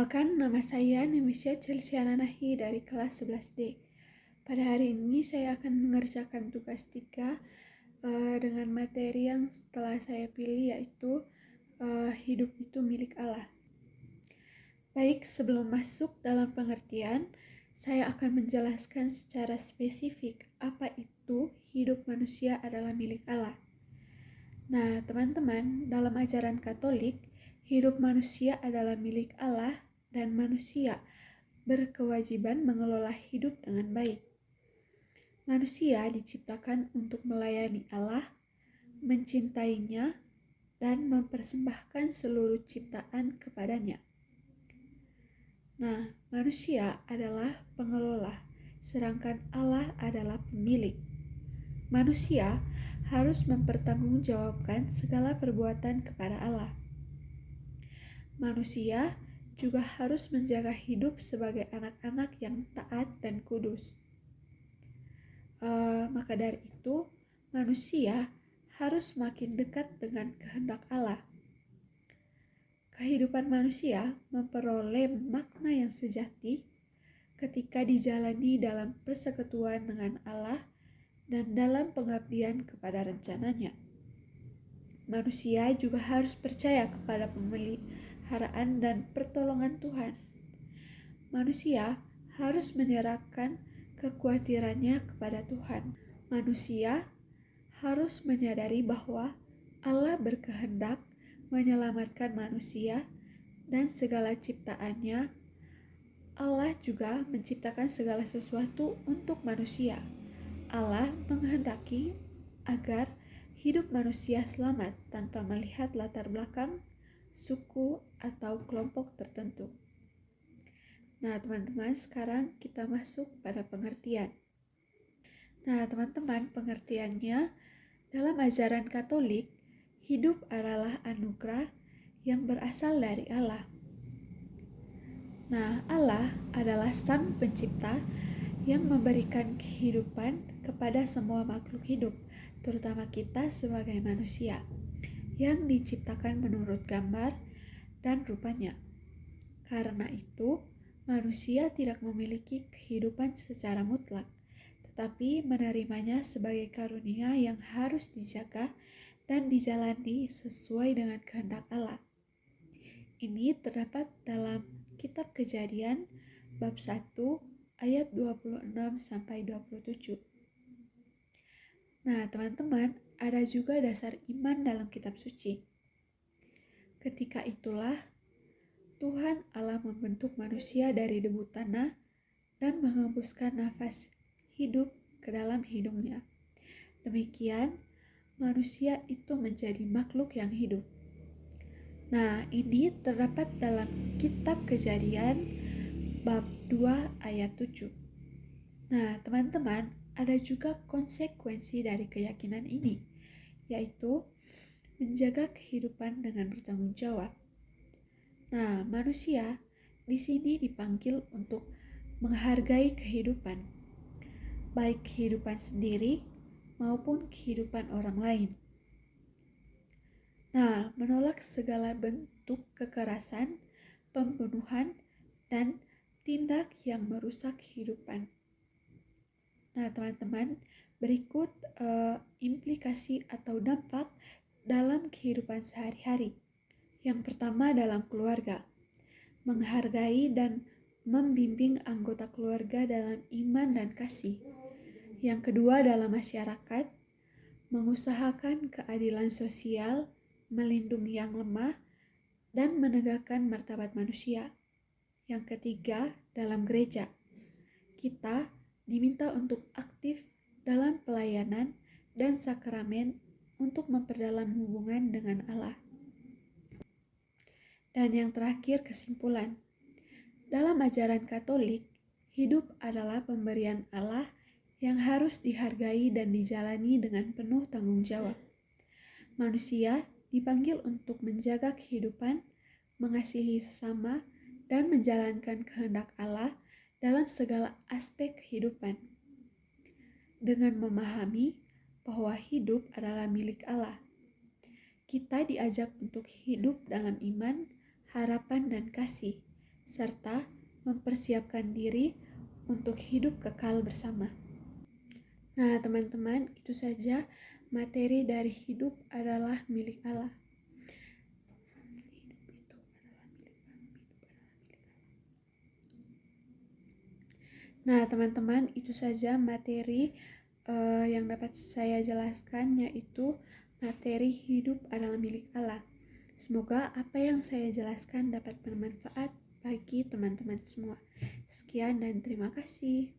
Perkenalkan, nama saya Nemesia Celsiana Nahi dari kelas 11D. Pada hari ini saya akan mengerjakan tugas 3 dengan materi yang telah saya pilih, yaitu hidup itu milik Allah. Baik, sebelum masuk dalam pengertian, saya akan menjelaskan secara spesifik apa itu hidup manusia adalah milik Allah. Nah, teman-teman, dalam ajaran Katolik, hidup manusia adalah milik Allah dan manusia berkewajiban mengelola hidup dengan baik. Manusia diciptakan untuk melayani Allah, mencintainya, dan mempersembahkan seluruh ciptaan kepadanya. Nah, manusia adalah pengelola, sedangkan Allah adalah pemilik. Manusia harus mempertanggungjawabkan segala perbuatan kepada Allah. Manusia juga harus menjaga hidup sebagai anak-anak yang taat dan kudus. Maka dari itu, manusia harus makin dekat dengan kehendak Allah. Kehidupan manusia memperoleh makna yang sejati ketika dijalani dalam persekutuan dengan Allah dan dalam pengabdian kepada rencananya. Manusia juga harus percaya kepada pemeliharaan dan pertolongan Tuhan. Manusia harus menyerahkan kekhawatirannya kepada Tuhan. Manusia harus menyadari bahwa Allah berkehendak menyelamatkan manusia dan segala ciptaannya. Allah juga menciptakan segala sesuatu untuk manusia. Allah menghendaki agar hidup manusia selamat tanpa melihat latar belakang, suku, atau kelompok tertentu. Nah, teman-teman, sekarang kita masuk pada pengertian. Nah, teman-teman, pengertiannya dalam ajaran Katolik, hidup adalah anugerah yang berasal dari Allah. Nah, Allah adalah Sang Pencipta yang memberikan kehidupan kepada semua makhluk hidup, terutama kita sebagai manusia, yang diciptakan menurut gambar dan rupanya. Karena itu, manusia tidak memiliki kehidupan secara mutlak, tetapi menerimanya sebagai karunia yang harus dijaga dan dijalani sesuai dengan kehendak Allah. Ini terdapat dalam Kitab Kejadian bab 1 ayat 26-27. Nah, teman-teman, ada juga dasar iman dalam kitab suci. Ketika itulah Tuhan Allah membentuk manusia dari debu tanah dan mengembuskan nafas hidup ke dalam hidungnya. Demikian, manusia itu menjadi makhluk yang hidup. Nah, ini terdapat dalam Kitab Kejadian bab 2 ayat 7. Nah, teman-teman, ada juga konsekuensi dari keyakinan ini, yaitu menjaga kehidupan dengan bertanggung jawab. Nah, manusia di sini dipanggil untuk menghargai kehidupan, baik kehidupan sendiri maupun kehidupan orang lain. Nah, menolak segala bentuk kekerasan, pembunuhan, dan tindak yang merusak kehidupan. Nah, teman-teman, berikut implikasi atau dampak dalam kehidupan sehari-hari. Yang pertama dalam keluarga, menghargai dan membimbing anggota keluarga dalam iman dan kasih. Yang kedua dalam masyarakat, mengusahakan keadilan sosial, melindungi yang lemah, dan menegakkan martabat manusia. Yang ketiga dalam gereja, kita diminta untuk aktif dalam pelayanan dan sakramen untuk memperdalam hubungan dengan Allah. Dan yang terakhir kesimpulan, dalam ajaran Katolik, hidup adalah pemberian Allah yang harus dihargai dan dijalani dengan penuh tanggung jawab. Manusia dipanggil untuk menjaga kehidupan, mengasihi sesama, dan menjalankan kehendak Allah dalam segala aspek kehidupan. Dengan memahami bahwa hidup adalah milik Allah, kita diajak untuk hidup dalam iman, harapan, dan kasih, serta mempersiapkan diri untuk hidup kekal bersama. Nah, teman-teman, itu saja materi dari hidup adalah milik Allah. Nah, teman-teman, itu saja materi yang dapat saya jelaskan, yaitu materi hidup adalah milik Allah. Semoga apa yang saya jelaskan dapat bermanfaat bagi teman-teman semua. Sekian dan terima kasih.